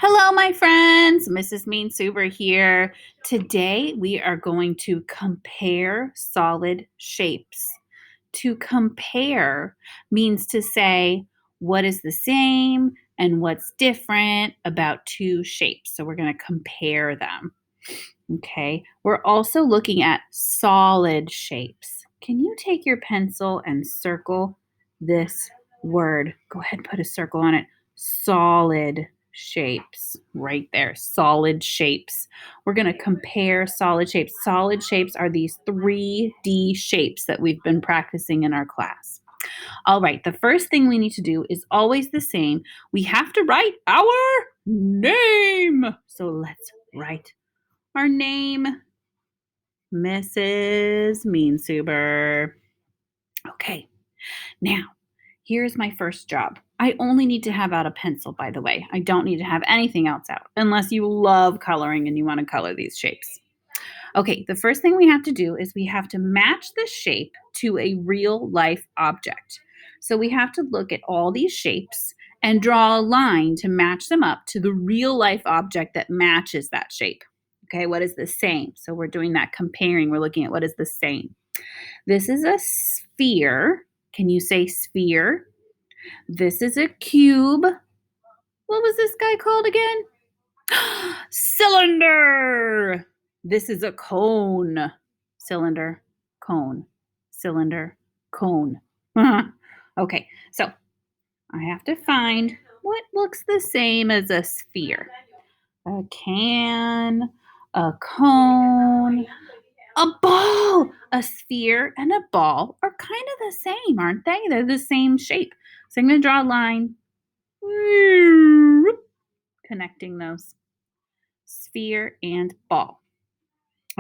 Hello, my friends. Mrs. Mean Super here. Today we are going to compare solid shapes. To compare means to say what is the same and what's different about two shapes. So we're going to compare them. Okay. We're also looking at solid shapes. Can you take your pencil and circle this word? Go ahead and put a circle on it. Solid shapes right there. Solid shapes. We're going to compare solid shapes. Solid shapes are these 3D shapes that we've been practicing in our class. All right, the first thing we need to do is always the same. We have to write our name. So let's write our name, Mrs. Meansuber. Okay, now here's my first job. I only need to have out a pencil, by the way. I don't need to have anything else out unless you love coloring and you want to color these shapes. Okay, the first thing we have to do is we have to match the shape to a real life object. So we have to look at all these shapes and draw a line to match them up to the real life object that matches that shape. Okay, what is the same? So we're doing that comparing. We're looking at what is the same. This is a sphere. Can you say sphere? This is a cube. What was this guy called again? Cylinder. This is a cone. Cylinder, cone, cylinder, cone. Okay, so I have to find what looks the same as a sphere. A can, a cone, a ball. A sphere and a ball are kind of the same, aren't they? They're the same shape. So I'm going to draw a line connecting those. Sphere and ball.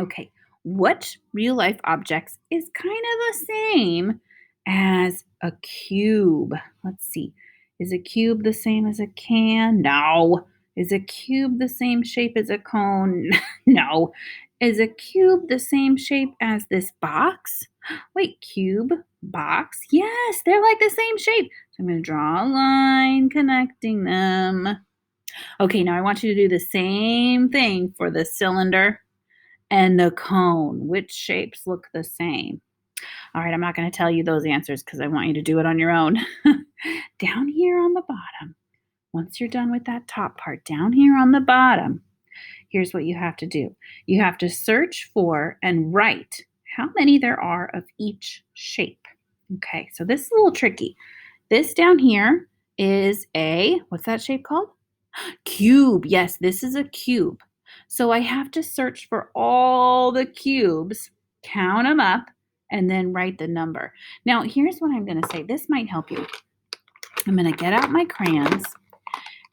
Okay, what real life objects is kind of the same as a cube? Let's see. Is a cube the same as a can? No. Is a cube the same shape as a cone? No. Is a cube the same shape as this box? Wait, cube, box? Yes, they're like the same shape. So I'm going to draw a line connecting them. Okay, now I want you to do the same thing for the cylinder and the cone. Which shapes look the same? All right, I'm not going to tell you those answers because I want you to do it on your own. Down here on the bottom, once you're done with that top part, down here on the bottom, here's what you have to do. You have to search for and write how many there are of each shape. Okay, so this is a little tricky. This down here is what's that shape called? Cube. Yes, this is a cube. So I have to search for all the cubes, count them up, and then write the number. Now, here's what I'm going to say. This might help you. I'm going to get out my crayons,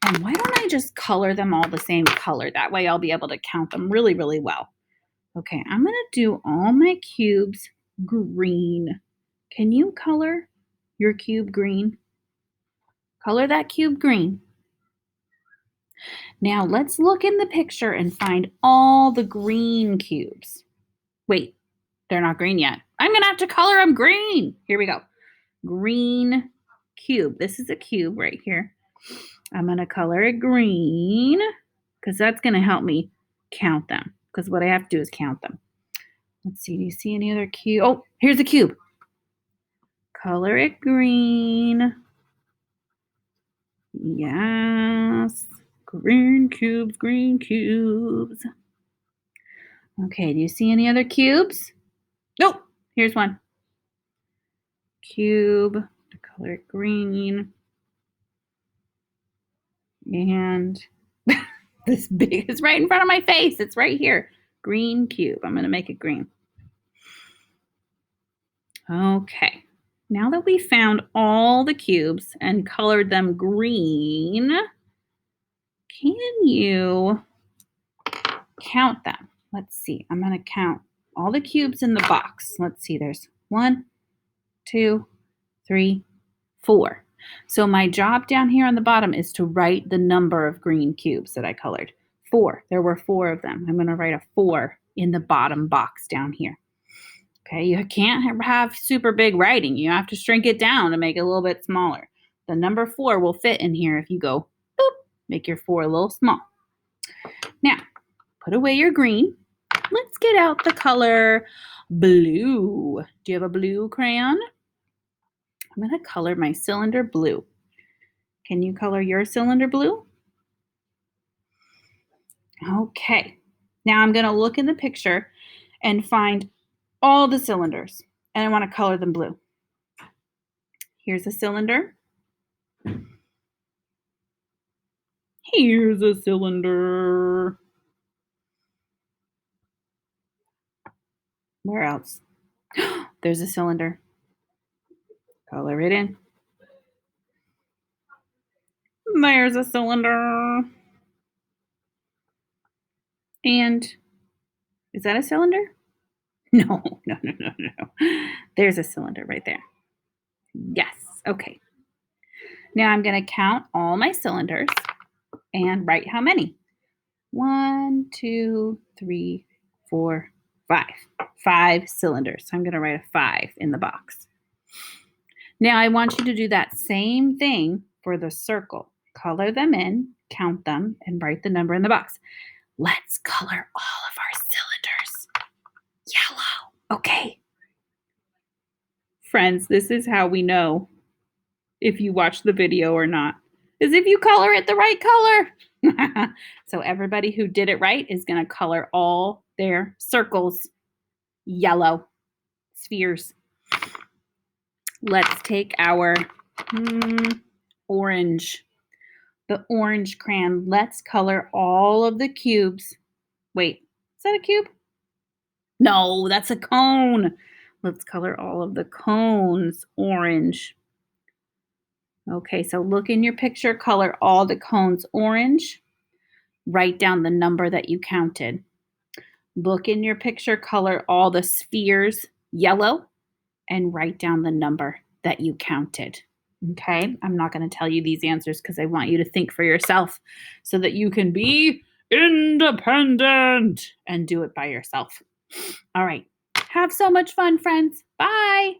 and why don't I just color them all the same color? That way I'll be able to count them really, really well. Okay, I'm going to do all my cubes green. Can you color your cube green? Color that cube green. Now let's look in the picture and find all the green cubes. Wait, they're not green yet. I'm going to have to color them green. Here we go. Green cube. This is a cube right here. I'm going to color it green because that's going to help me count them, because what I have to do is count them. Let's see. Do you see any other cube? Oh, here's a cube. Color it green. Yes. Green cubes, green cubes. Okay, do you see any other cubes? Nope, here's one. Cube, the color it green. And this big is right in front of my face. It's right here. Green cube. I'm going to make it green. Okay, now that we found all the cubes and colored them green, can you count them? Let's see. I'm going to count all the cubes in the box. Let's see. There's 1, 2, 3, 4. So my job down here on the bottom is to write the number of green cubes that I colored. 4. There were 4 of them. I'm going to write a 4 in the bottom box down here. Okay, you can't have super big writing. You have to shrink it down to make it a little bit smaller. The number 4 will fit in here if you go boop, Make your 4 a little small. Now, put away your green. Let's get out the color blue. Do you have a blue crayon? I'm going to color my cylinder blue. Can you color your cylinder blue? Okay. Now I'm going to look in the picture and find all the cylinders, and I want to color them blue. Here's a cylinder. Here's a cylinder. Where else? There's a cylinder. Color it in. There's a cylinder. And is that a cylinder? No. There's a cylinder right there. Yes. Okay. Now I'm going to count all my cylinders and write how many. 1, 2, 3, 4, 5. 5 cylinders. So I'm going to write a 5 in the box. Now I want you to do that same thing for the circle. Color them in, count them, and write the number in the box. Let's color all of our cylinders yellow. Okay. Friends, this is how we know if you watch the video or not, is if you color it the right color. So everybody who did it right is going to color all their circles yellow, spheres. Let's take our orange, the orange crayon. Let's color all of the cubes. Wait, is that a cube? No, that's a cone. Let's color all of the cones orange. Okay, so look in your picture, color all the cones orange. Write down the number that you counted. Look in your picture, color all the spheres yellow, and write down the number that you counted. Okay, I'm not going to tell you these answers because I want you to think for yourself so that you can be independent and do it by yourself. All right, have so much fun, friends. Bye.